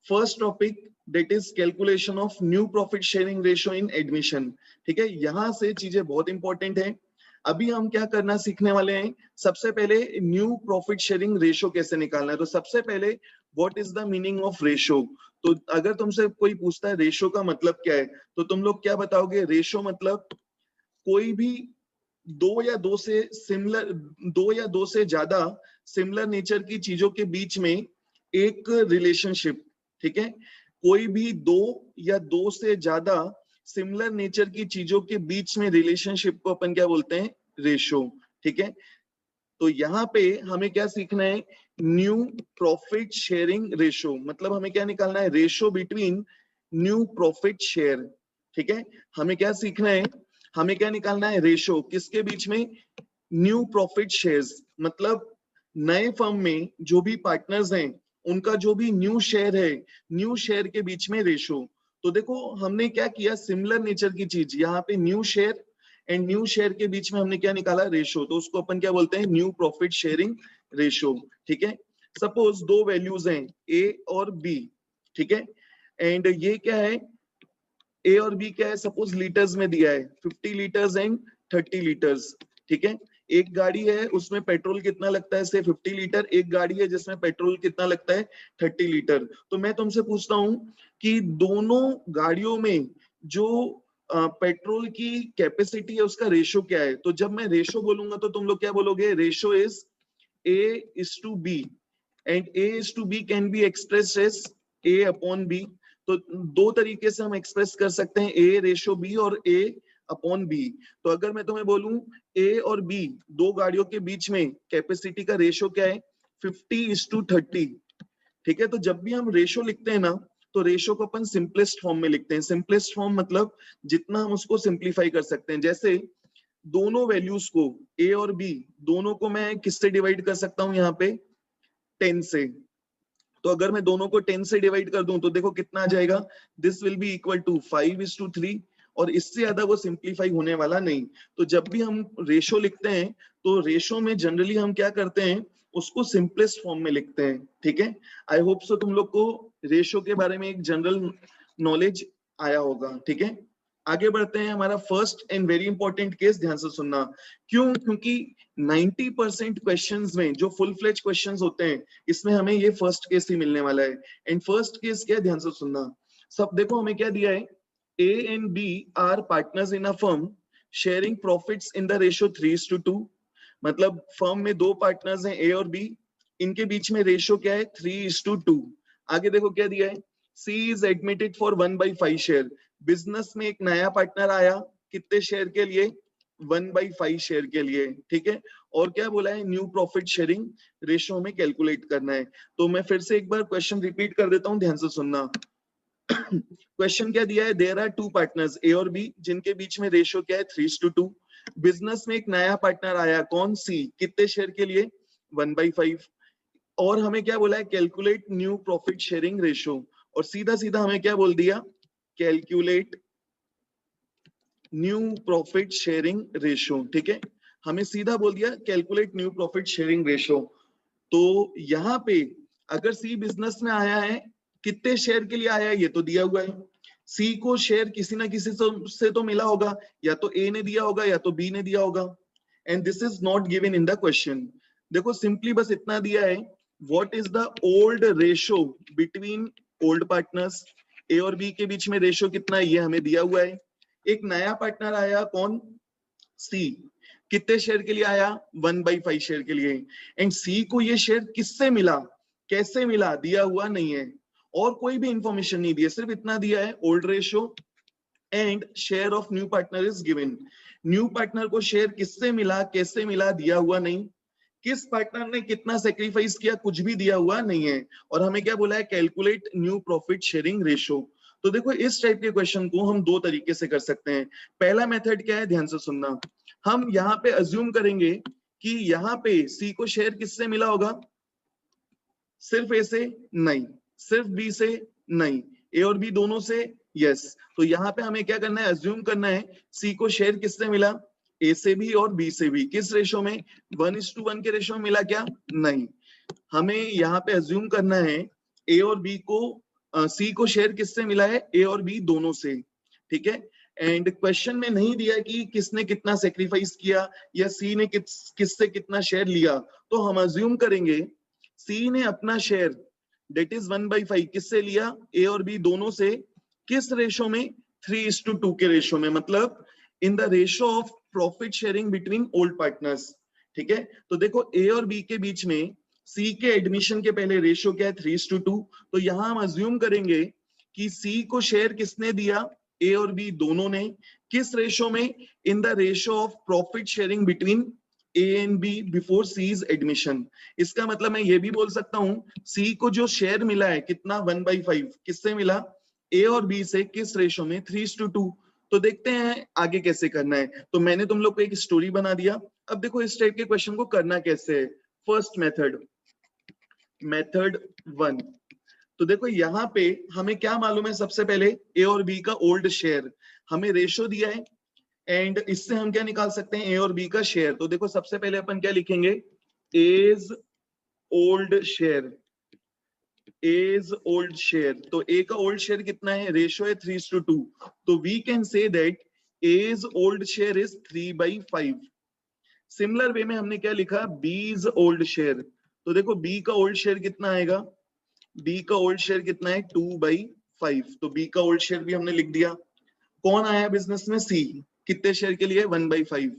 First topic that is calculation of new profit sharing ratio in admission. ठीक है, यहां से चीजें बहुत इंपॉर्टेंट है। अभी हम क्या करना सीखने वाले हैं, सबसे पहले न्यू प्रॉफिट शेयरिंग रेशियो कैसे निकालना है। तो सबसे पहले what is the meaning of ratio. तो अगर तुमसे कोई पूछता है रेशियो का मतलब क्या है, तो तुम लोग क्या बताओगे? रेशियो मतलब कोई भी दो या दो से ज्यादा सिमिलर नेचर की चीजों के बीच में एक रिलेशनशिप। ठीक है, कोई भी दो या दो से ज्यादा सिमिलर नेचर की चीजों के बीच में रिलेशनशिप को अपन क्या बोलते हैं? रेशियो। ठीक है, तो यहाँ पे हमें क्या सीखना है? न्यू प्रॉफिट शेयरिंग रेशियो, मतलब हमें क्या निकालना है? Ratio between new profit share. ठीक है, हमें क्या सीखना है? हमें क्या निकालना है? रेशियो किसके बीच में? न्यू प्रॉफिट शेयर्स, मतलब नए फर्म में जो भी पार्टनर्स हैं उनका जो भी न्यू शेयर है, न्यू शेयर के बीच में रेशियो। तो देखो हमने क्या किया, सिमिलर नेचर की चीज, यहाँ पे new share and new share के बीच में हमने क्या निकाला? रेशियो। तो उसको अपन क्या बोलते हैं? New profit sharing ratio. ठीक है, सपोज दो वैल्यूज हैं ए और बी। ठीक है, एंड ये क्या है? ए और बी क्या है? सपोज लीटर्स में दिया है 50 लीटर्स एंड 30 लीटर्स। ठीक है, एक गाड़ी है उसमें पेट्रोल कितना लगता है? से 50 लीटर। एक गाड़ी है जिसमें पेट्रोल कितना लगता है? 30 लीटर। तो मैं तुमसे पूछता हूं कि दोनों गाड़ियों में जो पेट्रोल की कैपेसिटी है उसका रेशियो क्या है? तो जब मैं रेशियो बोलूंगा तो तुम लोग क्या बोलोगे? Ratio is A:B and A:B can be expressed as A/B। तो दो तरीके से हम एक्सप्रेस कर सकते हैं, A:B और A/B। तो अगर मैं तुम्हें बोलूं A और B दो गाड़ियों के बीच में कैपेसिटी का रेशियो क्या है? 50:30। ठीक है, तो जब भी हम रेशियो लिखते हैं ना, तो रेशियो को अपन सिंपलेस्ट फॉर्म में लिखते हैं। सिंपलेस्ट फॉर्म मतलब जितना हम उसको सिंप्लीफाई कर सकते हैं। जैसे दोनों वैल्यूज को, ए और बी दोनों को मैं किससे डिवाइड कर सकता हूं? यहाँ पे 10 से। तो अगर मैं दोनों को 10 से डिवाइड कर दूं तो देखो कितना आ जाएगा? This will be equal to 5:3। और इससे ज्यादा वो सिंप्लीफाई होने वाला नहीं। तो जब भी हम रेशियो लिखते हैं तो रेशियो में जनरली हम क्या करते हैं? उसको सिंपलेस्ट फॉर्म में लिखते हैं। ठीक है, आई होप सो तुम लोग को रेशियो के बारे में एक जनरल नॉलेज आया होगा। ठीक है, आगे बढ़ते हैं। हमारा first and very important case, ध्यान से सुनना। क्यों? क्योंकि 90% क्वेश्चंस में जो फुल फ्लेज क्वेश्चंस होते हैं इसमें हमें ये फर्स्ट केस ही मिलने वाला है। एंड फर्स्ट केस क्या है? ध्यान से सुनना। सब देखो हमें क्या दिया है? A and B are partners in a firm sharing profits in the ratio 3:2। मतलब फर्म में दो पार्टनर्स हैं A और B, इनके बीच में रेशियो क्या है? 3:2। आगे देखो क्या दिया है? C is admitted for 1/5 share. Business में एक नया पार्टनर आया, कितने शेयर के लिए? 1/5 शेयर के लिए। ठीक है, और क्या बोला है? न्यू प्रॉफिट शेयरिंग रेशियो में कैलकुलेट करना है। तो मैं फिर से एक बार क्वेश्चन रिपीट कर देता हूं, ध्यान से सुनना। क्वेश्चन क्या दिया है? There are two partners A और बी जिनके बीच में रेशियो क्या है? 3:2। बिजनेस में एक नया पार्टनर आया, कौन? सी। कितने शेयर के लिए? 1/5। और हमें क्या बोला है? Calculate new profit sharing ratio. और सीधा सीधा हमें क्या बोल दिया? Calculate new profit sharing ratio. ठीक है, हमें सीधा बोल दिया calculate new profit sharing ratio. तो यहाँ पे अगर सी बिजनेस में आया है, कितने शेयर के लिए आया है? ये तो दिया हुआ है। सी को शेयर किसी ना किसी से तो मिला होगा, या तो ए ने दिया होगा या तो बी ने दिया होगा। And this is not given in the question. देखो सिंपली बस इतना दिया है, what is the old ratio between old partners. A और बी के बीच में रेशियो कितना है? ये हमें दिया हुआ है। एक नया पार्टनर आया, कौन? सी। कितने शेयर के लिए आया? 1/5 शेयर के लिए। एंड सी को ये शेयर किससे मिला? कैसे मिला? दिया हुआ नहीं है, और कोई भी इंफॉर्मेशन नहीं दी है, सिर्फ इतना दिया है old ratio and share of new partner is given. New partner को शेयर किससे मिला, कैसे मिला, दिया हुआ नहीं। किस पार्टनर ने कितना सेक्रीफाइस किया, कुछ भी दिया हुआ नहीं है। और हमें क्या बोला है? Calculate new profit sharing ratio. तो देखो इस टाइप के क्वेश्चन को हम दो तरीके से कर सकते हैं। पहला मेथड क्या है? ध्यान से सुनना। हम यहाँ पे अज्यूम करेंगे कि यहाँ पे सी को शेयर किससे मिला होगा? सिर्फ ए से? नहीं। सिर्फ बी से? नहीं। ए और बी दोनों से? यस। तो यहाँ पे हमें क्या करना है? अज्यूम करना है सी को शेयर किससे मिला? ए से भी और बी से भी। किस रेशो में? 1:1 के रेशो में मिला क्या? नहीं। हमें यहाँ पे अज्यूम करना है ए और बी को सी को शेयर किससे मिला है, ए और बी दोनों से, ठीक है। एंड क्वेश्चन में नहीं दिया कि किसने कितना सेक्रीफाइस किया या सी ने किससे कितना शेयर लिया, तो हम अज्यूम करेंगे सी ने अपना शेयर डेट इज 1/5 किससे लिया, ए और बी दोनों से, किस रेशो में, 3:2 के रेशो में, मतलब इन the ratio of profit sharing between old partners, ठीक है। तो देखो ए और बी के बीच में सी के एडमिशन के पहले रेशो क्या है, 3:2, तो यहां हम अज्यूम करेंगे कि सी को शेयर किसने दिया, ए और बी दोनों ने, किस रेशो में, in the ratio of profit sharing between A and B before C's admission. इसका मतलब मैं ये भी बोल सकता हूं सी को जो शेयर मिला है कितना, 1/5 किससे मिला, ए और बी से, किस रेशो में, 3:2। तो देखते हैं आगे कैसे करना है। तो मैंने तुम लोग को एक स्टोरी बना दिया। अब देखो इस टाइप के क्वेश्चन को करना कैसे है। फर्स्ट मेथड 1, तो देखो यहाँ पे हमें क्या मालूम है, सबसे पहले ए और बी का ओल्ड शेयर, हमें रेशो दिया है एंड इससे हम क्या निकाल सकते हैं, ए और बी का शेयर। तो देखो सबसे पहले अपन क्या लिखेंगे, as old share, as old share. तो ए का ओल्ड शेयर कितना है, रेशो है 3:2, तो we can say that as old share is 3/5। Similar way में हमने क्या लिखा, बीज ओल्ड शेयर। तो देखो बी का ओल्ड शेयर कितना आएगा, बी का ओल्ड शेयर कितना है, 2/5। तो बी का ओल्ड शेयर भी हमने लिख दिया। कौन आया बिजनेस में, सी, कितने शेयर के लिए, 1/5।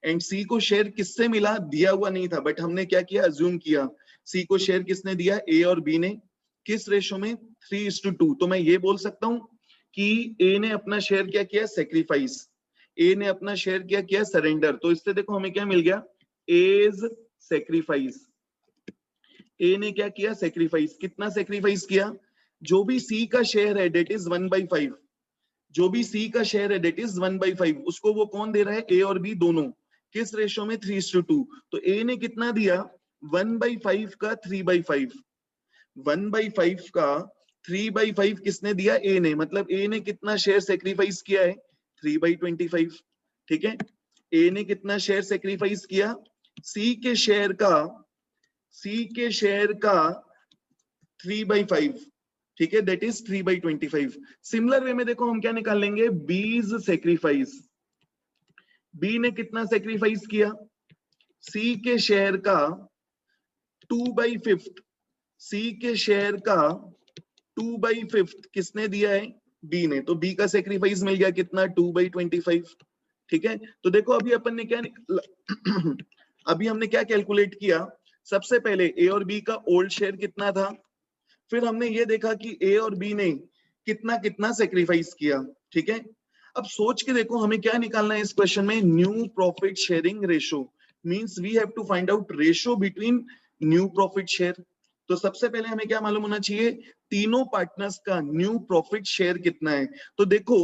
एंड सी को शेयर किससे मिला, दिया हुआ नहीं था, बट हमने क्या किया, अज्यूम किया सी को शेयर किसने दिया, ए और बी ने, किस रेशो में, 3:2। तो मैं ये बोल सकता हूं कि ए ने अपना शेयर क्या किया, सेक्रीफाइस, ए ने अपना शेयर क्या किया, सरेंडर। तो इससे देखो हमें क्या मिल गया, एज सेक्रीफाइस। ए ने क्या किया, सेक्रीफाइस, कितना सेक्रीफाइस किया, जो भी सी का शेयर है डेट इज 1/5, जो भी सी का शेयर है डेट इज 1/5, उसको वो कौन दे रहा है, ए और बी दोनों, किस रेशो में, 3:2। तो ए ने कितना दिया, 1/5 का 3/5, 1/5 का 3/5 किसने दिया, ए ने, मतलब ए ने कितना शेयर सेक्रीफाइस किया है, 3/25, ठीक है। ए ने कितना शेयर सेक्रीफाइस किया, सी के शेयर का, सी के शेयर का 3/5, ठीक है, दैट इज 3/25। सिमिलर वे में देखो हम क्या निकाल लेंगे, बीज सेक्रीफाइस, बी ने कितना सेक्रीफाइस किया, सी के शेयर का 2/5, सी के शेयर का 2/5 किसने दिया है, बी ने, तो बी का सेक्रीफाइस मिल गया कितना, 2/25, ठीक है। तो देखो अभी अपन ने क्या अभी हमने क्या कैलकुलेट किया, सबसे पहले ए और बी का ओल्ड शेयर कितना था, फिर हमने ये देखा कि ए और बी ने कितना कितना सेक्रीफाइस किया, ठीक है। अब सोच के देखो हमें क्या निकालना है इस क्वेश्चन में, new profit sharing ratio, means we have to find out ratio between new profit share. तो सबसे पहले हमें क्या मालूम होना चाहिए, तीनों पार्टनर्स का न्यू प्रॉफिट शेयर कितना है। तो देखो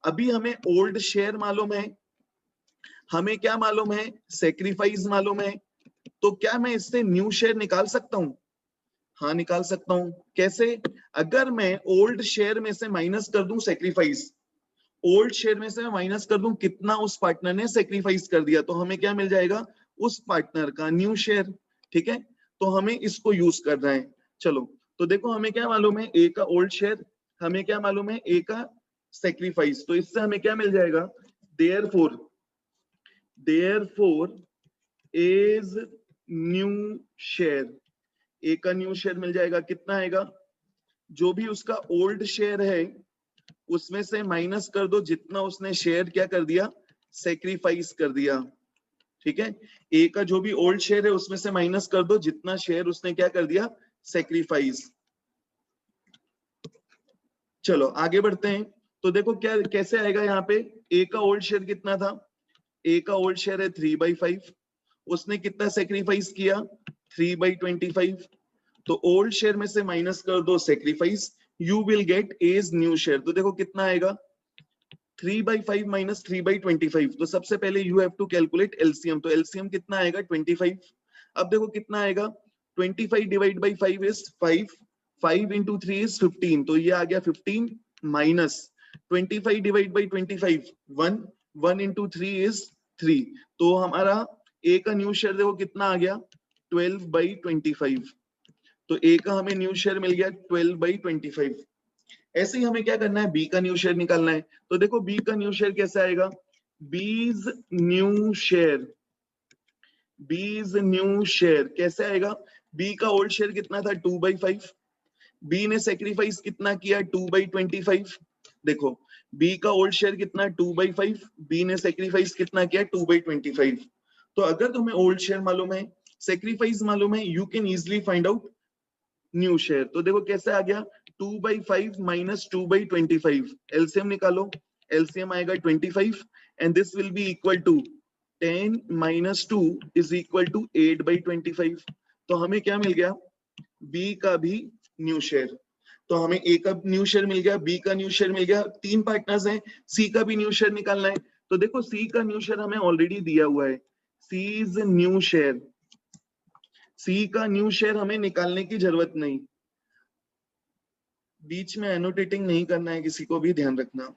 अभी हमें ओल्ड शेयर मालूम है, हमें क्या मालूम है, सेक्रीफाइस मालूम है, तो क्या मैं इससे न्यू शेयर निकाल सकता हूं, हाँ निकाल सकता हूं। कैसे, अगर मैं ओल्ड शेयर में से माइनस कर दूं सेक्रीफाइस, ओल्ड शेयर में से मैं माइनस कर दूं कितना उस पार्टनर ने सेक्रीफाइस कर दिया, तो हमें क्या मिल जाएगा, उस पार्टनर का न्यू शेयर, ठीक है। तो हमें इसको यूज करना है। चलो तो देखो हमें क्या मालूम है, ए का ओल्ड शेयर, हमें क्या मालूम है, ए का सेक्रीफाइस, तो इससे हमें क्या मिल जाएगा, therefore, therefore as new share, A का न्यू शेयर मिल जाएगा, कितना आएगा, जो भी उसका ओल्ड शेयर है उसमें से माइनस कर दो जितना उसने शेयर क्या कर दिया, सेक्रीफाइस कर दिया, ठीक है। ए का जो भी ओल्ड शेयर है उसमें से माइनस कर दो जितना शेयर उसने क्या कर दिया, सेक्रीफाइस। चलो आगे बढ़ते हैं। तो देखो क्या कैसे आएगा यहाँ पे, ए का ओल्ड शेयर कितना था, ए का ओल्ड शेयर है 3/5, उसने कितना सेक्रीफाइस किया, 3/25, तो ओल्ड शेयर में से माइनस कर दो sacrifice, you will get as new share. तो देखो कितना आएगा, 3/5 माइनस 3/25, तो सबसे पहले you have to calculate LCM, तो एलसीएम कितना आएगा, 25। अब देखो कितना आएगा, 25 divide by 5 is 5, 5 into 3 is 15, तो ये आ गया 15 minus 25 divide by 25, 1, 1 into 3 is 3, तो हमारा ए का न्यू शेयर देखो कितना आ गया, 12/25, तो ए का हमें न्यू शेयर मिल गया 12/25, ऐसे ही हमें क्या करना है, बी का न्यू शेयर निकालना है। तो देखो बी का न्यू शेयर कैसे आएगा, बीज न्यू शेयर, बीज न्यू शेयर कैसे आएगा, बी का ओल्ड शेयर कितना था 2/5, बी ने सेक्रीफाइस कितना किया 2/25, देखो बी का ओल्ड शेयर कितना 2/5, बी ने सेक्रीफाइस कितना किया 2/25। तो अगर तुम्हें ओल्ड शेयर मालूम है, सेक्रीफाइस मालूम है, you can easily find out new share. तो देखो कैसे आ गया 2/5 माइनस 2/25, एलसीएम निकालो, एलसीएम आएगा 25 and this will be equal to 10 minus 2 is equal to 8/25। तो हमें क्या मिल गया, बी का भी न्यू शेयर। तो हमें ए का न्यू शेयर मिल गया, बी का न्यू शेयर मिल गया, तीन पार्टनर्स हैं, सी का भी न्यू शेयर निकालना है। तो देखो सी का न्यू शेयर हमें ऑलरेडी दिया हुआ है, सी इज न्यू शेयर, सी का न्यू शेयर हमें निकालने की जरूरत नहीं, बीच में एनोटेटिंग नहीं करना है, किसी को भी ध्यान रखना।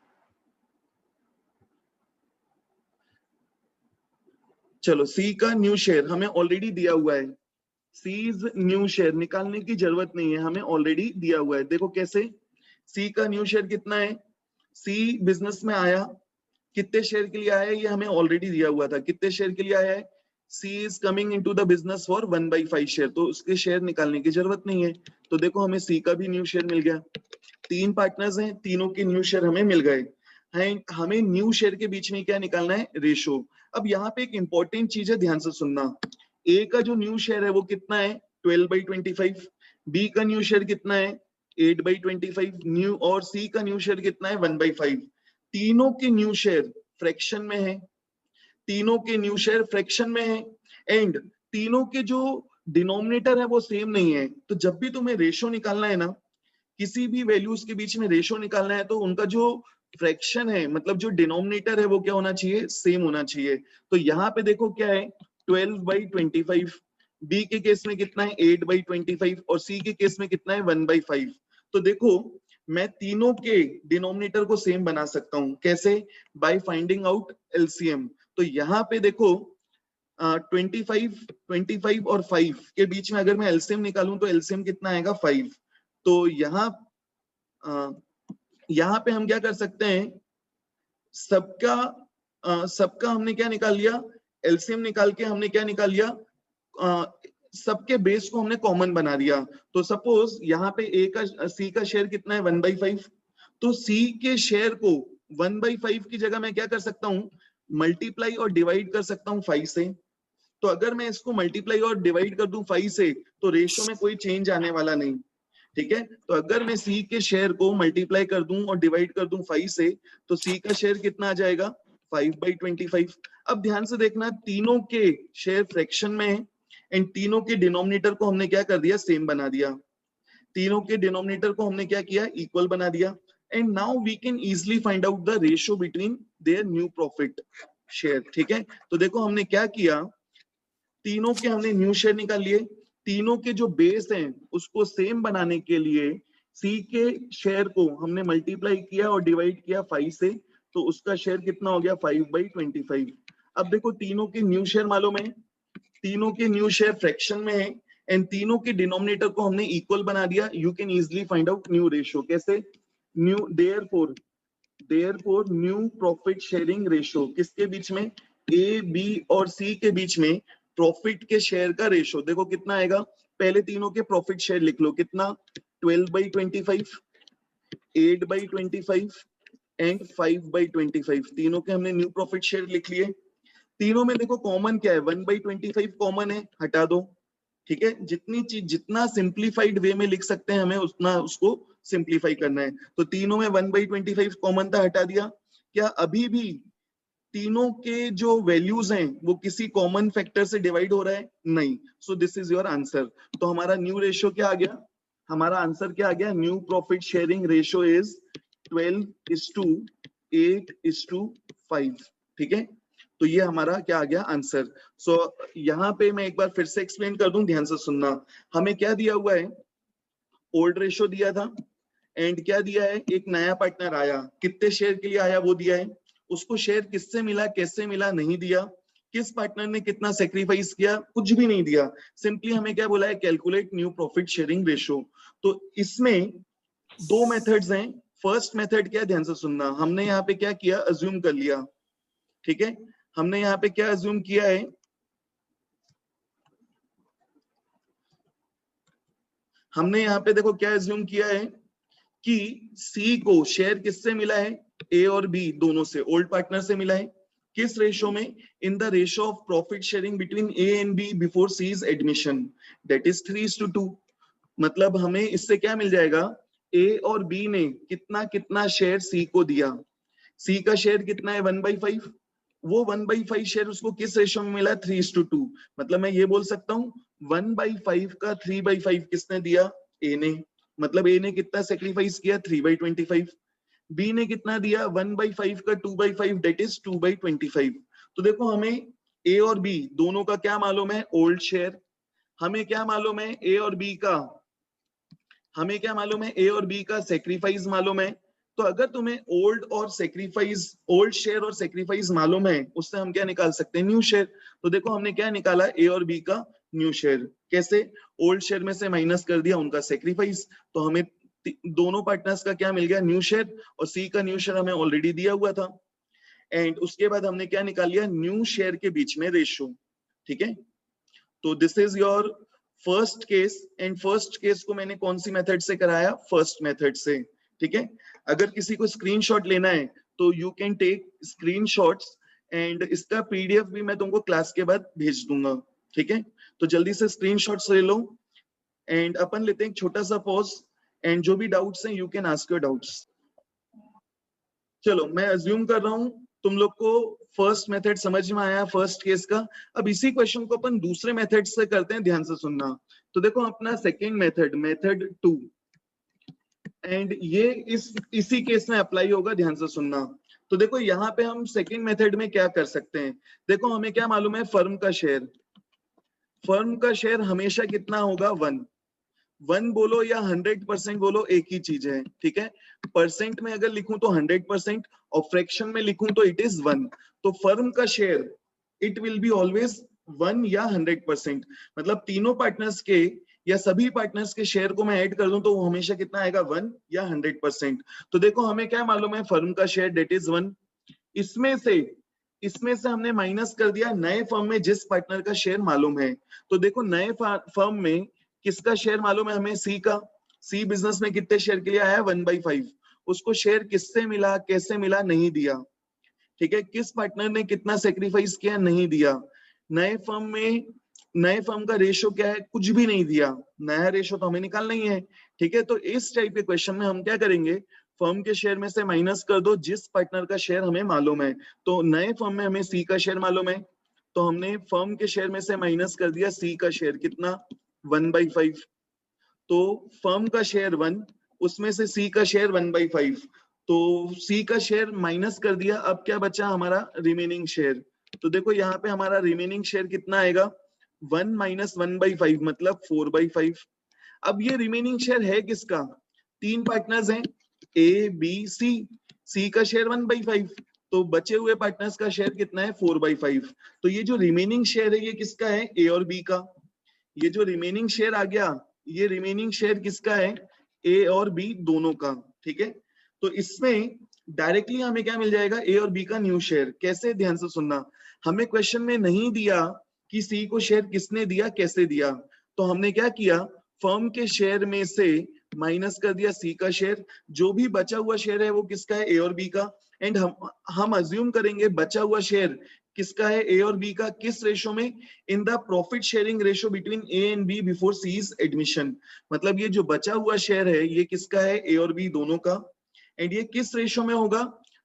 चलो सी का न्यू शेयर हमें ऑलरेडी दिया हुआ है, सीज न्यू शेयर निकालने की जरूरत नहीं है, हमें ऑलरेडी दिया हुआ है। देखो कैसे, सी का न्यू शेयर कितना है, सी बिजनेस में आया, कितने शेयर के लिए आया है ये हमें ऑलरेडी दिया हुआ था, कितने शेयर के लिए आया है, C is coming into the business for 1/5 share, तो उसके शेयर निकालने की जरूरत नहीं है। तो देखो हमें सी का भी न्यू शेयर मिल गया, तीन पार्टनर्स हैं, तीनों के न्यू शेयर हमें मिल गए हैं। हमें न्यू शेयर के बीच में क्या निकालना है, रेशो। अब यहाँ पे एक इंपॉर्टेंट चीज है, ध्यान से सुनना, ए का जो न्यू शेयर है वो कितना है 12/25, बी का न्यू शेयर कितना है 8/25 न्यू, और सी का न्यू शेयर कितना है 1/5। तीनों के न्यू शेयर फ्रैक्शन में है, तीनों के न्यू शेयर फ्रैक्शन में है, एंड तीनों के जो डिनोमिनेटर है वो सेम नहीं है। तो जब भी तुम्हें रेशो निकालना है ना, किसी भी वैल्यूज के बीच में रेशो निकालना है, तो उनका जो फ्रैक्शन है, मतलब जो डिनोमिनेटर है वो क्या होना चाहिए, सेम होना चाहिए। तो यहाँ पे देखो क्या है 12/25, बी के केस में कितना है 8/25, और सी के केस में कितना है 1/5। तो देखो मैं तीनों के डिनोमिनेटर को सेम बना सकता हूं, कैसे, बाय फाइंडिंग आउट एलसीएम। तो यहाँ पे देखो 25 और 5 के बीच में अगर मैं एलसीएम निकालूं तो एलसीएम कितना आएगा 5। तो यहाँ पे हम क्या कर सकते हैं, सबका हमने क्या निकाल लिया, एलसीएम निकाल के हमने क्या निकाल लिया, सबके बेस को हमने कॉमन बना दिया। तो सपोज यहाँ पे ए का सी का शेयर कितना है 1/5, तो सी के शेयर को 1/5 की जगह मैं क्या कर सकता हूँ, मल्टीप्लाई और डिवाइड कर सकता हूँ 5 से। तो अगर मैं इसको मल्टीप्लाई और डिवाइड कर दूं 5 से, तो रेशो में कोई चेंज आने वाला नहीं, ठीक है। तो अगर मैं सी के शेयर को मल्टीप्लाई कर दूं और डिवाइड कर दूं 5 से, तो सी का शेयर कितना आ जाएगा 5/25। अब ध्यान से देखना, तीनों के शेयर फ्रैक्शन में है, एंड तीनों के डिनोमिनेटर को हमने क्या कर दिया, सेम बना दिया, तीनों के डिनोमिनेटर को हमने क्या किया, इक्वल बना दिया। And now we can easily find out the ratio between their new profit share, ठीक है। तो देखो हमने क्या किया, तीनों के हमने न्यू शेयर निकाल लिए, तीनों के जो बेस हैं उसको सेम बनाने के लिए सी के शेयर को हमने मल्टीप्लाई किया और डिवाइड किया 5 से, तो उसका शेयर कितना हो गया 5/25। अब देखो तीनों के न्यू शेयर मालूम है, तीनों के न्यू शेयर फ्रैक्शन में है, एंड तीनों के डिनोमिनेटर को हमने इक्वल बना दिया। You can easily find out new ratio, कैसे, new therefore new profit sharing ratio, किसके बीच में, ए बी और सी के बीच में प्रॉफिट के शेयर का रेशो। देखो कितना आएगा, पहले तीनों के प्रॉफिट शेयर लिख लो, कितना 12/25, 8/25 एंड 5/25, तीनों के हमने न्यू प्रॉफिट शेयर लिख लिए। तीनों में देखो कॉमन क्या है, 1/25 कॉमन है, हटा दो, ठीक है। जितनी चीज जितना सिंप्लीफाइड वे में लिख सकते हैं हमें उतना उसको सिंप्लीफाई करना है। तो तीनों में 1/25 कॉमन था, हटा दिया। क्या अभी भी तीनों के जो वैल्यूज हैं वो किसी कॉमन फैक्टर से डिवाइड हो रहा है, नहीं। So this is your answer. तो हमारा न्यू रेशियो क्या आ गया, हमारा आंसर क्या आ गया, new profit sharing ratio is 12:8:5, ठीक है। तो ये हमारा क्या आ गया आंसर। सो यहाँ पे मैं एक बार फिर से एक्सप्लेन कर दूं, ध्यान से सुनना। हमें क्या दिया हुआ है, ओल्ड रेशियो दिया था, एंड क्या दिया है, एक नया पार्टनर आया, कितने शेयर के लिए आया वो दिया है, उसको शेयर किससे मिला, कैसे मिला, नहीं दिया, किस पार्टनर ने कितना सेक्रीफाइस किया, कुछ भी नहीं दिया। सिंपली हमें क्या बोला है, calculate new profit sharing ratio. तो इसमें दो मेथड्स हैं। फर्स्ट मेथड क्या, ध्यान से सुनना, हमने यहाँ पे क्या किया, अज्यूम कर लिया, ठीक है। हमने यहाँ पे क्या अज्यूम किया है, हमने यहाँ पे देखो क्या अज्यूम किया है कि सी को शेयर किससे मिला है, ए और बी दोनों से, ओल्ड पार्टनर से मिला है। किस रेशो में, in the ratio of profit sharing between A and B before C's admission, that is 3:2। मतलब हमें इससे क्या मिल जाएगा, ए और बी ने कितना कितना शेयर सी को दिया, सी का शेयर कितना है 1/5, वो 1/5 शेयर उसको किस रेशो में मिला, 3:2। मतलब मैं ये बोल सकता हूँ 1/5 का 3/5 किसने दिया, ए ने। मतलब ए ने कितना सेक्रीफाइस किया, 3/25। बी ने कितना दिया, 1/5 का 2/5, डेट इज 2/25। तो देखो हमें ए और बी दोनों का क्या मालूम है, ओल्ड शेयर। हमें क्या मालूम है, ए और बी का, हमें क्या मालूम है, ए और बी का सेक्रीफाइस मालूम है। तो अगर तुम्हें ओल्ड और सेक्रीफाइस, ओल्ड शेयर और सेक्रीफाइस मालूम है, उससे हम क्या निकाल सकते हैं, न्यू शेयर। तो देखो हमने क्या निकाला, ए और बी का न्यू शेयर। कैसे, ओल्ड शेयर में से माइनस कर दिया उनका सेक्रीफाइस, तो हमें दोनों पार्टनर्स का क्या मिल गया, न्यू शेयर। और सी का न्यू शेयर हमें ऑलरेडी दिया हुआ था। एंड उसके बाद हमने क्या निकाल लिया, न्यू शेयर के बीच में रेशियो, ठीक है। तो this is your first case. And first case को मैंने कौन सी मेथड से कराया, फर्स्ट मेथड से, ठीक है। अगर किसी को स्क्रीनशॉट लेना है तो you can take screenshots, and इसका पीडीएफ भी मैं तुमको क्लास के बाद भेज दूंगा, ठीक है। तो जल्दी से स्क्रीनशॉट्स ले लो। एंड अपन लेते हैं एक छोटा सा पॉज, एंड जो भी डाउट्स हैं you can ask your doubts. चलो मैं अज्यूम कर रहा हूं तुम लोग को फर्स्ट मेथड समझ में आया, फर्स्ट केस का। अब इसी क्वेश्चन को अपन दूसरे मेथड से करते हैं, ध्यान से सुनना। तो देखो अपना सेकंड मेथड, मेथड 2, एंड ये इसी केस में अप्लाई होगा, ध्यान से सुनना। तो देखो यहाँ पे हम सेकंड मेथड में क्या कर सकते हैं, देखो हमें क्या मालूम है, फर्म का शेयर, फर्म का शेयर हमेशा कितना होगा, 1 बोलो या 100% बोलो, एक ही चीज है, ठीक है। परसेंट में अगर लिखूं तो 100%, और फ्रैक्शन में लिखूं तो इट इज 1। तो फर्म का share it will be always 1 या 100%। मतलब तीनों पार्टनर्स के या सभी पार्टनर्स के शेयर को मैं ऐड कर दूं तो वो हमेशा कितना आएगा, 1 या 100%। तो देखो हमें क्या मालूम है, फर्म का शेयर डेट इज 1। इसमें से हमने माइनस कर दिया नए फर्म में जिस पार्टनर का शेयर मालूम है। तो देखो नए फर्म में किसका शेयर मालूम है हमें, सी का। सी बिजनेस में कितने शेयर के लिए आया, 1/5। उसको शेयर किससे मिला, कैसे मिला, नहीं दिया, ठीक है। किस पार्टनर ने कितना सेक्रीफाइस किया, नहीं दिया। नए फर्म में, नए फर्म का रेशो क्या है, कुछ भी नहीं दिया। नया रेशो तो हमें निकालना ही है, ठीक है। तो इस टाइप के क्वेश्चन में हम क्या करेंगे, फर्म के शेयर में से माइनस कर दो जिस पार्टनर का शेयर हमें मालूम है। तो नए फर्म में हमें सी का शेयर मालूम है, तो हमने फर्म के शेयर में से माइनस कर दिया सी का शेयर, कितना, 1/5। तो फर्म का शेयर 1, उसमें से सी का शेयर 1/5, तो सी का शेयर माइनस कर दिया। अब क्या बचा हमारा, रिमेनिंग शेयर। तो देखो यहाँ पे हमारा रिमेनिंग शेयर कितना आएगा, 1 - 1/5 मतलब 4/5। अब ये रिमेनिंग शेयर है किसका, तीन पार्टनर्स हैं, ए बी सी। सी का शेयर 1/5, तो बचे हुए पार्टनर्स का शेयर कितना है, 4/5। तो ये जो रिमेनिंग शेयर है ये किसका है, ए और बी का। ये जो रिमेनिंग शेयर आ गया, ये रिमेनिंग शेयर किसका है, ए और बी दोनों का, ठीक है। तो इसमें डायरेक्टली हमें क्या मिल जाएगा, ए और बी का न्यू शेयर। कैसे, ध्यान से सुनना, हमें क्वेश्चन में नहीं दिया कि सी को शेयर किसने दिया, कैसे दिया। तो हमने क्या किया, फर्म के शेयर में से माइनस कर दिया सी का शेयर, जो भी बचा हुआ शेयर है वो किसका है, ए और बी का। एंड हम अज्यूम करेंगे बचा हुआ शेयर किसका है, ए और बी का। किस रेशो में, in the profit sharing ratio between A and B before C's admission. मतलब ये जो बचा हुआ शेयर है ये किसका है, ए और बी दोनों का। एंड ये किस रेशो में होगा,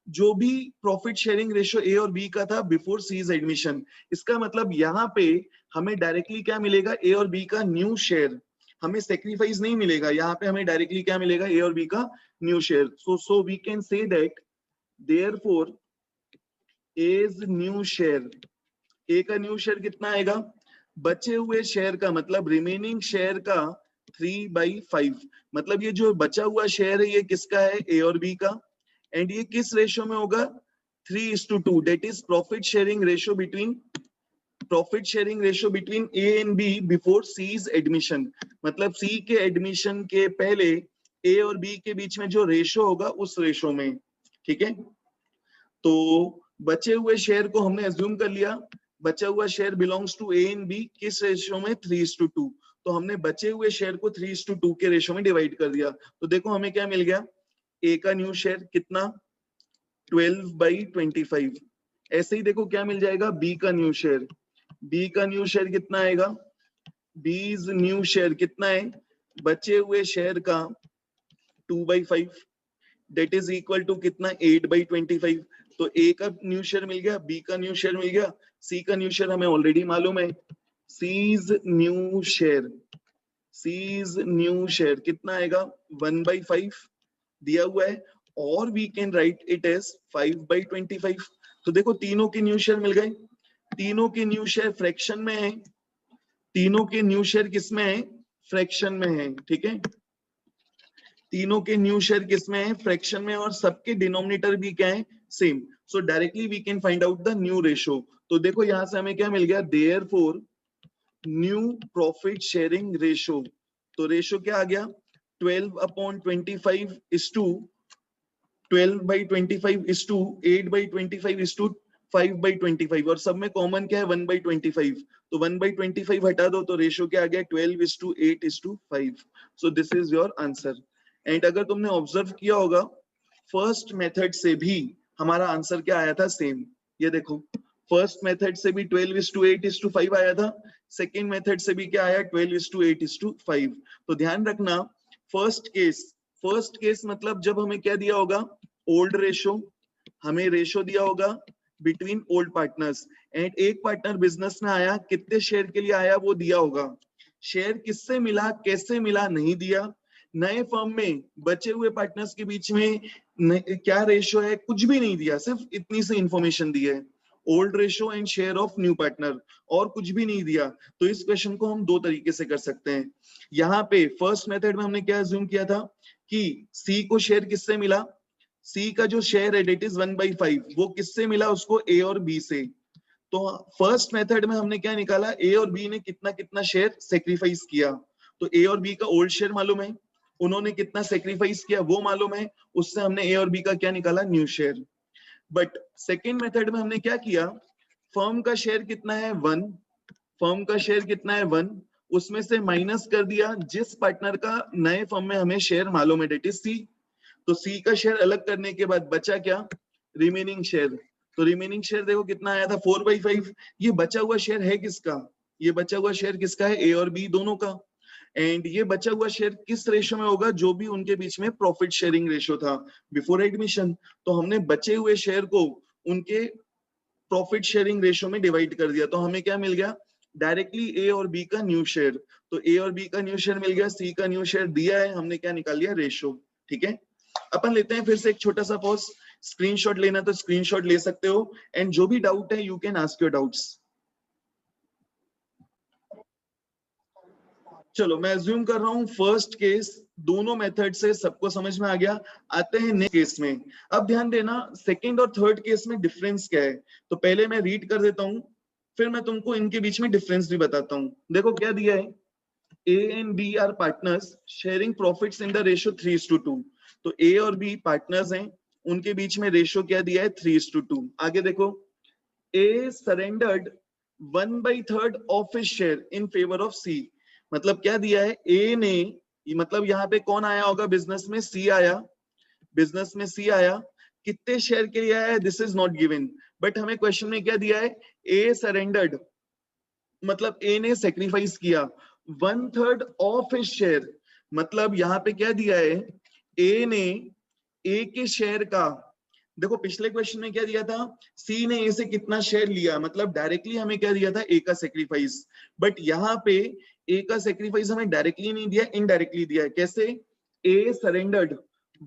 जो भी प्रॉफिट शेयरिंग रेशो ए और बी का था बिफोर सीज एडमिशन। इसका मतलब यहाँ पे हमें डायरेक्टली क्या मिलेगा, ए और बी का न्यू शेयर। हमें सेक्रीफाइस नहीं मिलेगा, यहाँ पे हमें डायरेक्टली क्या मिलेगा, ए और बी का new share. So we can say that therefore as new share, A का न्यू शेयर कितना आएगा, बचे हुए शेयर का मतलब रिमेनिंग शेयर का 3/5। मतलब ये जो बचा हुआ शेयर है ये किसका है, ए और बी का। एंड ये किस रेशो में होगा, 3:2, that is profit sharing ratio between, profit sharing ratio between A and B before C's admission. मतलब सी के एडमिशन के पहले ए और बी के बीच में जो रेशो होगा उस रेशो में, ठीक है। तो बचे हुए शेयर को हमने अज्यूम कर लिया, बचा हुआ share belongs to A and B, किस रेशो में, 3:2। तो हमने बचे हुए शेयर को 3:2 के रेशो में डिवाइड कर दिया। तो देखो हमें क्या मिल गया, ए का न्यू शेयर कितना, 12/25। ऐसे ही देखो क्या मिल जाएगा, बी का न्यू शेयर, बी का न्यू शेयर कितना आएगा, बीज न्यू शेयर कितना है, बचे हुए शेयर का 2/5, डेट इज इक्वल टू कितना, 8/25। तो ए का न्यू शेयर मिल गया, बी का न्यू शेयर मिल गया, सी का न्यू शेयर हमें ऑलरेडी मालूम है, C's new share, C's new share कितना आएगा, 1/5 दिया हुआ है, और we can write it as 5/25। तो देखो तीनों के न्यू शेयर मिल गए, तीनों के न्यू शेयर फ्रैक्शन में है, तीनों के न्यू शेयर किसमें है, फ्रैक्शन में है, ठीक है। तीनों के न्यू शेयर किसमें है, फ्रैक्शन में, और सबके डिनोमिनेटर भी क्या है, same. So directly we can find out the new ratio. तो देखो यहां से हमें क्या मिल गया, therefore new profit sharing ratio. तो रेशो क्या आ गया, 12/25 is to 12/25 is to 8/25 is to 5/25, और सब में कॉमन क्या है, 1/25। तो 1/25 हटा दो तो रेशो क्या आ गया, 12:8:5। So this is your answer. And अगर तुमने ऑब्जर्व किया होगा, फर्स्ट मेथड से भी हमारा आंसर क्या आया था, सेम। ये देखो फर्स्ट मेथड से भी 12:8:5 आया था, सेकेंड मेथड से भी क्या आया, 12:8:5। तो ध्यान रखना, फर्स्ट केस मतलब जब हमें क्या दिया होगा, ओल्ड रेशो, हमें रेशो दिया होगा बिटवीन ओल्ड पार्टनर्स, एंड एक पार्टनर बिजनेस में आया, कितने शेयर के लिए आया वो दिया होगा, शेयर किससे मिला, कैसे मिला, नहीं दिया। नए फर्म में बचे हुए पार्टनर्स के बीच में क्या रेशो है, कुछ भी नहीं दिया, सिर्फ इतनी सी इंफॉर्मेशन दी है, old ratio and share of new partner, और कुछ भी नहीं दिया। तो इस क्वेश्चन को हम दो तरीके से कर सकते हैं। यहाँ पे फर्स्ट मेथड में हमने क्या अज्यूम किया था कि सी को शेयर किससे मिला, सी का जो शेयर है डेट इज 1/5, वो किससे मिला उसको, ए और बी से। तो फर्स्ट मेथड में हमने क्या निकाला, ए और बी ने कितना कितना शेयर सेक्रीफाइस किया। तो ए और बी का ओल्ड शेयर मालूम है, उन्होंने कितना सेक्रीफाइस किया वो मालूम है, उससे हमने ए और बी का क्या निकाला, new share. But second method में हमने क्या किया, फर्म का शेयर कितना है 1, फर्म का शेयर कितना है 1, उसमें से माइनस कर दिया जिस पार्टनर का नए फर्म में हमें शेयर मालूम है, डेट इज सी। तो सी का शेयर अलग करने के बाद बचा क्या, रिमेनिंग शेयर। तो रिमेनिंग शेयर देखो कितना आया था, 4/5। ये बचा हुआ शेयर है किसका, ये बचा हुआ शेयर किसका है, ए और बी दोनों का। एंड ये बचा हुआ शेयर किस रेशो में होगा, जो भी उनके बीच में प्रॉफिट शेयरिंग रेशो था बिफोर एडमिशन। तो हमने बचे हुए शेयर को उनके प्रॉफिट शेयरिंग रेशो में डिवाइड कर दिया। तो हमें क्या मिल गया, डायरेक्टली ए और बी का न्यू शेयर। तो ए और बी का न्यू शेयर मिल गया, सी का न्यू शेयर दिया है, हमने क्या निकाल लिया, रेशो। ठीक है, अपन लेते हैं फिर से एक छोटा सा पॉज, स्क्रीनशॉट लेना तो स्क्रीनशॉट ले सकते हो, एंड जो भी डाउट है you can ask your doubts. चलो मैं अज्यूम कर रहा हूं फर्स्ट केस दोनों मेथड से सबको समझ में आ गया। आते हैं नेक्स्ट केस में। अब ध्यान देना सेकंड और थर्ड केस में डिफरेंस क्या है, तो पहले मैं रीड कर देता हूं, फिर मैं तुमको इनके बीच में डिफरेंस भी बताता हूं। देखो क्या दिया है, A and B are partners sharing profits in the ratio 3:2। तो ए और बी पार्टनर्स हैं, उनके बीच में रेशियो क्या दिया है, 3:2। आगे देखो, a surrendered 1/3 of his share in favour of C. मतलब क्या दिया है, ए ने, मतलब यहाँ पे कौन आया होगा बिजनेस में, सी आया, बिजनेस में सी आया, कितने शेयर के लिए आया है, this is not given, but हमें क्वेश्चन में क्या दिया है, ए सरेंडर्ड, मतलब ए ने सेक्रीफाइस किया 1/3 ऑफ हिज शेयर। मतलब यहाँ पे क्या दिया है, ए ने ए के शेयर का, देखो पिछले क्वेश्चन में क्या दिया था, सी ने ए से कितना शेयर लिया, मतलब डायरेक्टली हमें क्या दिया था, ए का सेक्रीफाइस। बट यहाँ पे ए का सेक्रीफाइस हमें डायरेक्टली नहीं दिया, इनडायरेक्टली दिया है। कैसे, ए सरेंडर्ड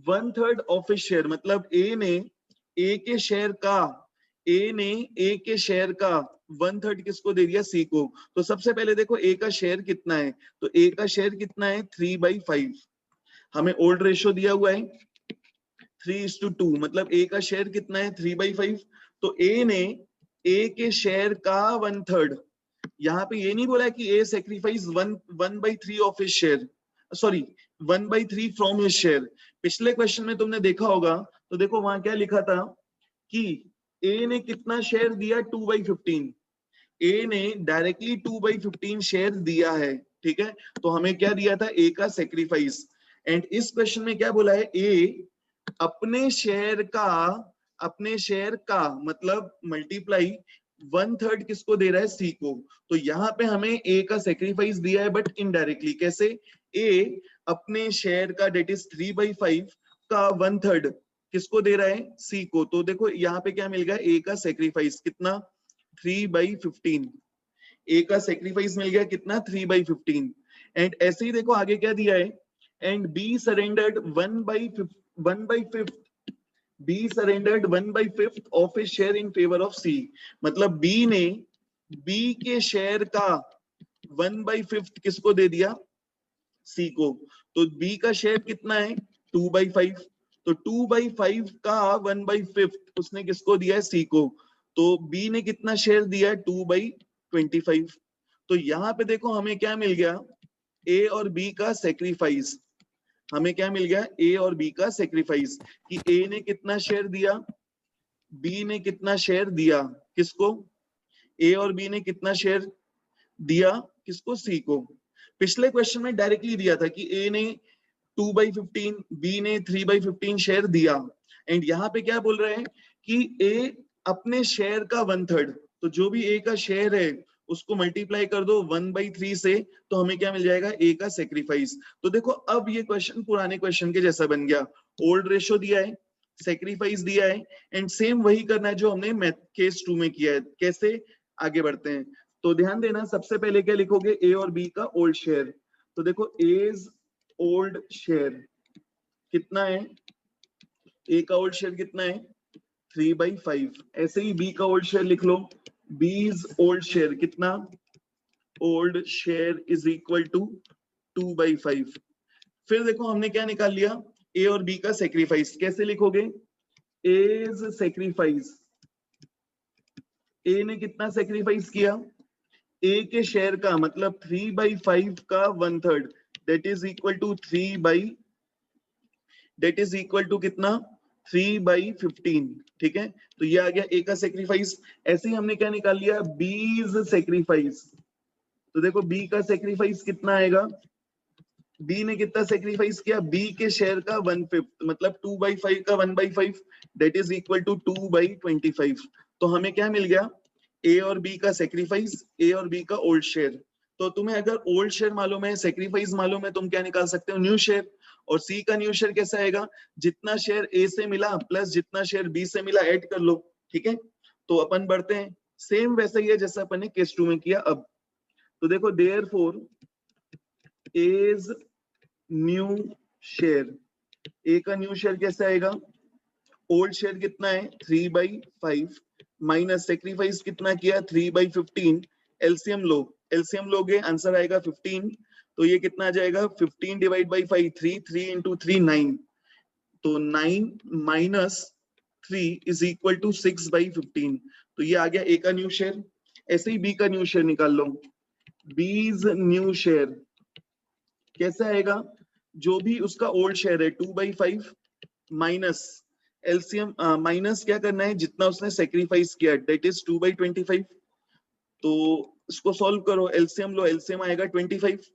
1/3 ऑफ हिज शेयर, मतलब ए ने ए के शेयर का, ए ने ए के शेयर का 1/3 किसको दे दिया, सी को। तो सबसे पहले देखो ए का शेयर कितना है, तो ए का शेयर कितना है 3/5, हमें ओल्ड रेशो दिया हुआ है 3:2, मतलब ए का शेयर कितना है 3/5। तो ए ने ए के शेयर का 1/3, यहाँ पे ये नहीं बोला कि a sacrifice 1/3 of his share, sorry 1/3 from his share. पिछले क्वेश्चन में तुमने देखा होगा, तो देखो वहां क्या लिखा था कि ए ने कितना शेयर दिया, 2/15। ए ने डायरेक्टली 2/15 शेयर दिया है, ठीक है। तो हमें क्या दिया था, ए का सेक्रीफाइस। एंड इस क्वेश्चन में क्या बोला है, ए अपने शेयर का मतलब मल्टीप्लाई 1/3 किसको दे रहा है, सी को। तो यहाँ पे हमें ए का सेक्रीफाइस दिया है, बट इनडायरेक्टली कैसे, ए अपने शेयर का डेट इज 3/5 का 1/3 किसको दे रहा है, सी को। तो देखो यहाँ पे क्या मिल गया, ए का सेक्रीफाइस कितना, 3/15। ए का सेक्रीफाइस मिल गया कितना, 3/15। एंड ऐसे ही देखो आगे क्या दिया है, and B surrendered 1/5 B surrendered 1/5 of his share in favour of C. मतलब बी ने बी के शेयर का 1/5 किसको दे दिया, सी को। तो बी का शेयर कितना है, 2/5। तो 2/5 का 1/5 उसने किसको दिया है, सी को। तो बी ने कितना शेयर दिया है, 2/25। तो यहाँ पे देखो हमें क्या मिल गया, ए और बी का सेक्रीफाइस। हमें क्या मिल गया, ए और बी का सेक्रीफाइस, कि ए ने कितना शेयर दिया, बी ने कितना शेयर दिया किसको, ए और बी ने कितना शेयर दिया किसको, सी को। पिछले क्वेश्चन में डायरेक्टली दिया था कि ए ने 2/15, बी ने 3/15 शेयर दिया। एंड यहाँ पे क्या बोल रहे हैं कि ए अपने शेयर का 1/3, तो जो भी ए का शेयर है उसको मल्टीप्लाई कर दो 1/3 से, तो हमें क्या मिल जाएगा, ए का सेक्रीफाइस। तो देखो अब ये क्वेश्चन पुराने क्वेश्चन के जैसा बन गया, ओल्ड रेशो दिया है, सेक्रीफाइस दिया है, एंड सेम वही करना है जो हमने केस 2 में किया है। कैसे आगे बढ़ते हैं, तो ध्यान देना, सबसे पहले क्या लिखोगे, ए और बी का ओल्ड शेयर। तो देखो एज ओल्ड शेयर कितना है, ए का ओल्ड शेयर कितना है, 3/5। ऐसे ही बी का ओल्ड शेयर लिख लो, बीज ओल्ड शेयर कितना, old share is equal to 2/5। फिर देखो हमने क्या निकाल लिया, ए और बी का सेक्रीफाइस। कैसे लिखोगे, एज सेक्रीफाइस, ए ने कितना सेक्रीफाइस किया, ए के शेयर का मतलब 3/5 का 1/3, दैट इज इक्वल टू कितना, 3/15। ठीक है, तो ये आ गया ए का सेक्रीफाइस। ऐसे ही हमने क्या निकाल लिया, बीज सेक्रीफाइस। तो देखो बी का सेक्रीफाइस कितना आएगा, बी ने कितना सेक्रीफाइस किया, बी के शेयर का 1/5 मतलब 2/5 का 1/5, दैट इज इक्वल टू 2/25। तो हमें क्या मिल गया, ए और बी का सेक्रीफाइस, ए और बी का ओल्ड शेयर। तो तुम्हें अगर ओल्ड शेयर मालूम है, सेक्रीफाइस मालूम है, तुम क्या निकाल सकते हो, न्यू शेयर। और सी का न्यू शेयर कैसा आएगा, जितना शेयर ए से मिला प्लस जितना शेयर बी से मिला ऐड कर लो। ठीक है, तो अपन बढ़ते हैं, सेम वैसा ही है जैसा अपन ने केस 2 में किया। अब तो देखो therefore as new share, A का न्यू शेयर कैसे आएगा, ओल्ड शेयर कितना है 3/5 माइनस सेक्रीफाइस कितना किया 3/15। एलसीएम लो, एलसीएम लोगे आंसर आएगा 15। तो ये कितना आ जाएगा, 15 डिवाइड बाई 5, 3 इंटू 3 9। तो 9 माइनस 3 इज इक्वल टू 6/15। तो ये आ गया ए का न्यू शेयर। ऐसे ही बी का न्यू शेयर निकाल लो, बीज न्यू शेयर कैसे आएगा, जो भी उसका ओल्ड शेयर है 2/5 माइनस एलसीएम, माइनस क्या करना है, जितना उसने सेक्रीफाइस किया दैट इज 2/25। तो इसको सॉल्व करो, एलसीएम लो, एलसीएम आएगा 25।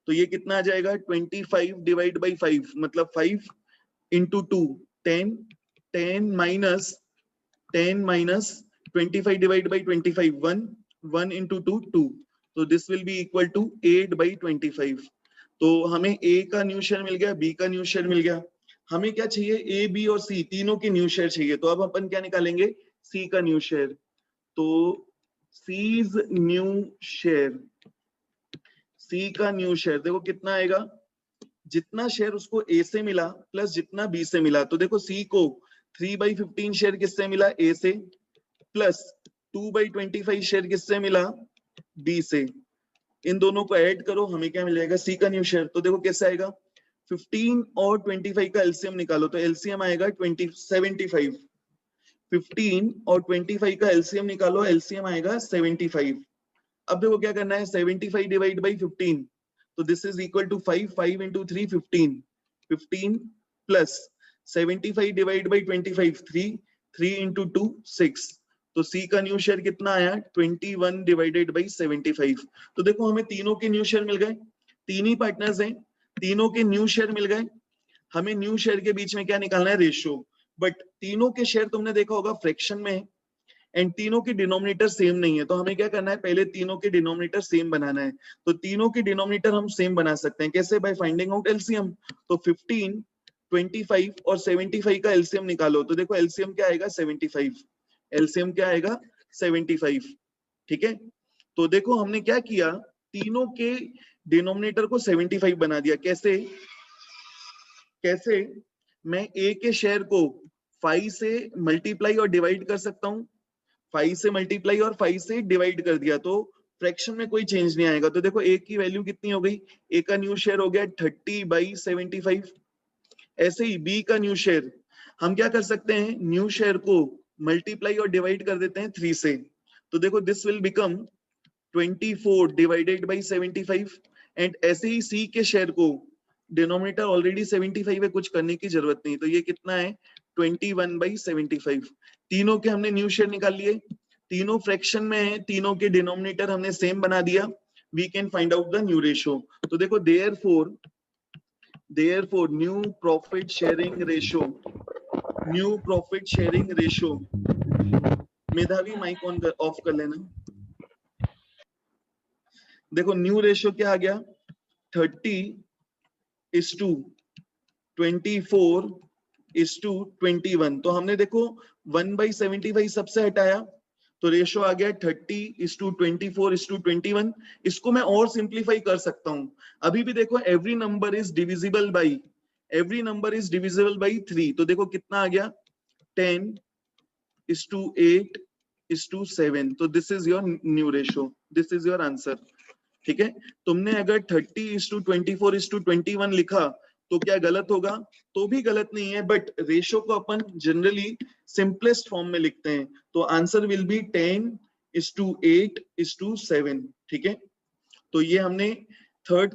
तो ये कितना आ जाएगा, 25 डिवाइड बाई 5 मतलब 5 into 2 10, 10 minus 25 divide by 25 1 into 2 2। तो this will be equal to 8/25। तो हमें ए का न्यू शेयर मिल गया, बी का न्यू शेयर मिल गया। हमें क्या चाहिए, ए बी और सी तीनों के न्यू शेयर चाहिए। तो अब अपन क्या निकालेंगे, सी का न्यू शेयर। तो सीज न्यू शेयर, सी का न्यू शेयर देखो कितना आएगा, जितना शेयर उसको ए से मिला प्लस जितना बी से मिला। तो देखो सी को 3/15 शेयर किससे मिला, ए से, प्लस 2/25 शेयर किससे मिला, बी से। इन दोनों को ऐड करो, हमें क्या मिल जाएगा, सी का न्यू शेयर। तो देखो कैसे आएगा, 15 और 25 का एलसीएम निकालो, तो एलसीएम आएगा 75। 15 और 25 का एलसीएम निकालो, एलसीएम आएगा 75। अब देखो क्या करना है, 75 डिवाइड बाई 15 तो this is equal to 5, 5 into 3 15, 15 plus 75 divide by 25 3, 3 into 2 6। तो सी का न्यू शेयर कितना आया 21 डिवाइडेड बाई 75। तो देखो हमें तीनों के न्यू शेयर मिल गए, तीन ही पार्टनर्स हैं, तीनों के न्यू शेयर मिल गए। हमें न्यू शेयर के बीच में क्या निकालना है, रेशियो। बट तीनों के शेयर तुमने देखा होगा फ्रैक्शन में है एंड तीनों की डिनोमिनेटर सेम नहीं है, तो हमें क्या करना है, पहले तीनों के डिनोमिनेटर सेम बनाना है। तो तीनों की डिनोमिनेटर हम सेम बना सकते हैं कैसे, बाय फाइंडिंग आउट एलसीएम। तो 15, 25 और 75 का एलसीएम निकालो। तो देखो एलसीएम क्या आएगा 75, एलसीएम क्या आएगा 75। ठीक है, तो देखो हमने क्या किया, तीनों के डिनोमिनेटर को 75 बना दिया। कैसे कैसे, मैं ए के शेयर को 5 से मल्टीप्लाई और डिवाइड कर सकता हूं, 5 से मल्टीप्लाई और 5 से डिवाइड कर दिया तो फ्रैक्शन में कोई चेंज नहीं आएगा। तो देखो ए की वैल्यू कितनी हो गई, ए का न्यू शेयर हो गया 30/75। ऐसे ही बी का न्यू शेयर हम क्या कर सकते हैं, न्यू शेयर को मल्टीप्लाई और डिवाइड कर देते हैं 3 से। तो देखो this will become 24 divided by 75। And ऐसे ही सी के शेयर को, डिनोमिनेटर ऑलरेडी 75 है, कुछ करने की जरूरत नहीं, तो ये कितना है 21/75। तीनों के हमने न्यू शेयर निकाल लिए, तीनों फ्रैक्शन में है, तीनों के डिनोमिनेटर हमने सेम बना दिया। We can find out the new ratio. तो देखो therefore new profit sharing ratio, new profit sharing ratio. Medhavi mic on off कर लेना। देखो न्यू रेशियो क्या आ गया 30:24:21। तो हमने देखो 1/75 सबसे हटाया, तो रेशियो आ गया 30:24:21। इसको मैं और सिंप्लीफाई कर सकता हूं। अभी भी देखो every number is divisible by 3। तो देखो कितना आ गया 10:8:7। तो this is your new ratio, this is your answer. ठीक है, तुमने अगर 30:24:21 लिखा तो क्या गलत होगा, तो भी गलत नहीं है, बट रेशियो को अपन जनरली सिंपलेस्ट फॉर्म में लिखते हैं, तो आंसर विल बी 10:8:7। ठीक है, तो ये हमने थर्ड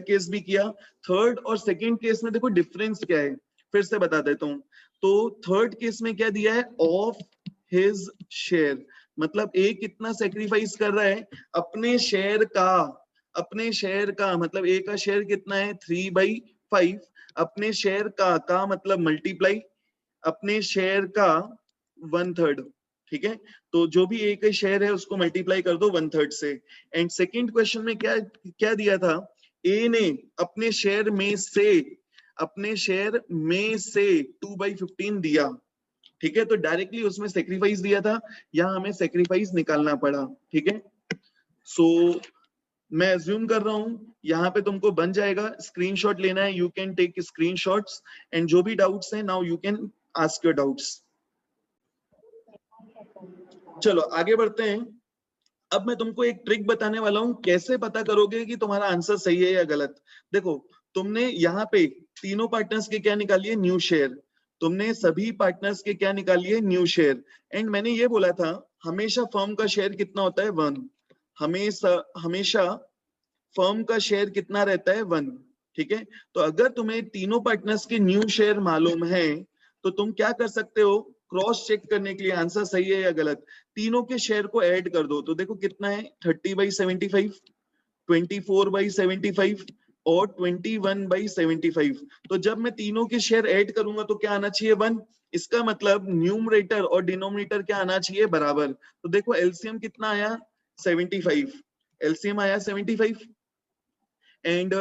केस भी किया। थर्ड और सेकेंड केस में देखो डिफरेंस क्या है, फिर से बता देता हूं। तो थर्ड केस में क्या दिया है, ऑफ हिज शेयर, मतलब ए कितना सेक्रीफाइस कर रहा है अपने शेयर का मतलब ए का शेयर कितना है 3/5, अपने शेयर का मतलब मल्टीप्लाई अपने शेयर का 1/3। ठीक है, तो जो भी ए का शेयर है उसको मल्टीप्लाई कर दो 1/3 से। एंड सेकंड क्वेश्चन में क्या क्या दिया था, ए ने अपने शेयर में से 2/15 दिया। ठीक है, तो डायरेक्टली उसमें सेक्रीफाइस दिया था, यहाँ हमें सेक्रीफाइस निकालना पड़ा। ठीक है, सो मैं अज्यूम कर रहा हूं यहाँ पे तुमको बन जाएगा। स्क्रीनशॉट लेना है, you can take screenshots and जो भी डाउट्स हैं now you can ask your doubts. चलो आगे बढ़ते हैं। अब मैं तुमको एक ट्रिक बताने वाला हूं, कैसे पता करोगे कि तुम्हारा आंसर सही है या गलत। देखो तुमने यहाँ पे तीनों पार्टनर्स के क्या निकालिए, न्यू शेयर। तुमने सभी पार्टनर्स के क्या निकालिए, न्यू शेयर। एंड मैंने ये बोला था हमेशा फर्म का शेयर कितना होता है 1, हमेशा फर्म का शेयर कितना रहता है 1। ठीक है, तो अगर तुम्हें तीनों पार्टनर्स के न्यू शेयर मालूम है तो तुम क्या कर सकते हो, क्रॉस चेक करने के लिए आंसर सही है या गलत, तीनों के शेयर को ऐड कर दो। तो देखो कितना है 30/75, 24/75 और 21/75। तो जब मैं तीनों के शेयर ऐड करूंगा तो क्या आना चाहिए 1। इसका मतलब न्यूमरेटर और डिनोमिनेटर क्या आना चाहिए बराबर। तो देखो एलसीएम कितना आया 75, एलसीएम आया 75। एंड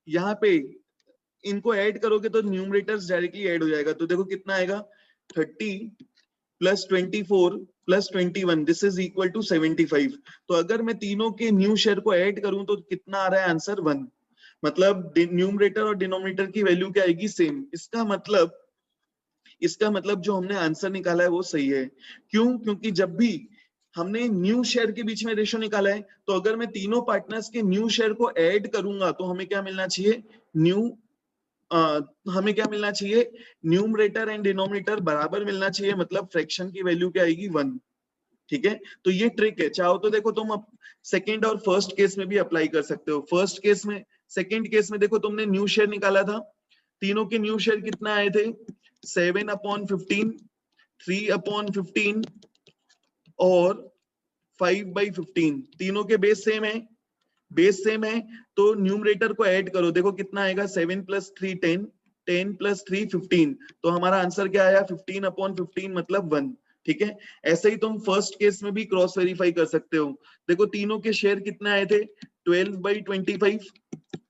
यहाँ पे इनको ऐड करोगे तो न्यूमरेटर्स डायरेक्टली ऐड हो जाएगा। तो देखो कितना आएगा 30 + 24 + 21, दिस इज इक्वल टू 75। तो अगर मैं तीनों के न्यू शेयर को ऐड करूं तो कितना आ रहा है आंसर 1। मतलब न्यूमरेटर और डिनोमिनेटर की वैल्यू क्या आएगी सेम। इसका मतलब जो हमने आंसर निकाला है वो सही है। क्यों, क्योंकि जब भी हमने न्यू शेयर के बीच में रेशियो निकाला है तो अगर मैं तीनों पार्टनर्स के न्यू शेयर को ऐड करूंगा तो हमें क्या मिलना चाहिए, न्यूमरेटर एंड डिनोमिनेटर बराबर मिलना चाहिए, मतलब फ्रैक्शन की वैल्यू क्या आएगी 1। ठीक है, तो ये ट्रिक है। चाहो तो देखो तुम सेकंड और फर्स्ट केस में भी अप्लाई कर सकते हो। फर्स्ट केस में, सेकंड केस में देखो तुमने न्यू शेयर निकाला था, तीनों के न्यू शेयर कितना आए थे, 7/15, 3/15 और 5/15। तीनों के बेस सेम है, बेस सेम है, तो न्यूमरेटर को ऐड करो, देखो कितना आएगा, 7 + 3 10, 10 + 3 15। तो हमारा आंसर क्या आया, 15/15 मतलब 1। ठीक है, ऐसे ही तुम फर्स्ट केस में भी क्रॉस वेरीफाई कर सकते हो। देखो तीनों के शेयर कितने आए थे, 12/25,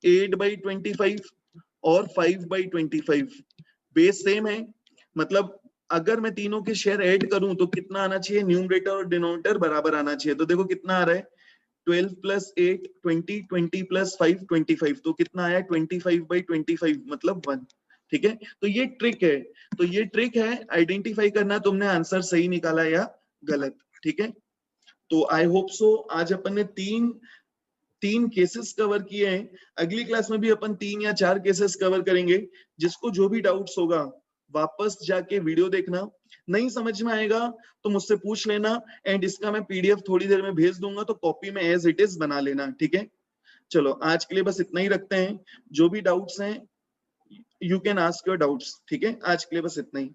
8/25 और 5/25। बेस सेम है, मतलब अगर मैं तीनों के शेयर ऐड करूं तो कितना आना चाहिए, न्यूमरेटर और डिनोमिनेटर बराबर आना चाहिए। तो देखो कितना आ रहा है, 12 + 8 20, 20 + 5 25। तो कितना आया, 25/25 मतलब 1। ठीक है, तो ये ट्रिक है, तो ये ट्रिक है आइडेंटिफाई करना तुमने आंसर सही निकाला या गलत। ठीक है, तो आई होप सो आज अपन ने तीन केसेस कवर किए हैं। अगली क्लास में भी अपन 3 या 4 केसेस कवर करेंगे। जिसको जो भी डाउट्स होगा वापस जाके वीडियो देखना, नहीं समझ में आएगा तो मुझसे पूछ लेना, एंड इसका मैं पीडीएफ थोड़ी देर में भेज दूंगा, तो कॉपी में एज इट इज बना लेना। ठीक है, चलो आज के लिए बस इतना ही रखते हैं। जो भी डाउट्स हैं you can ask your doubts. ठीक है, आज के लिए बस इतना ही।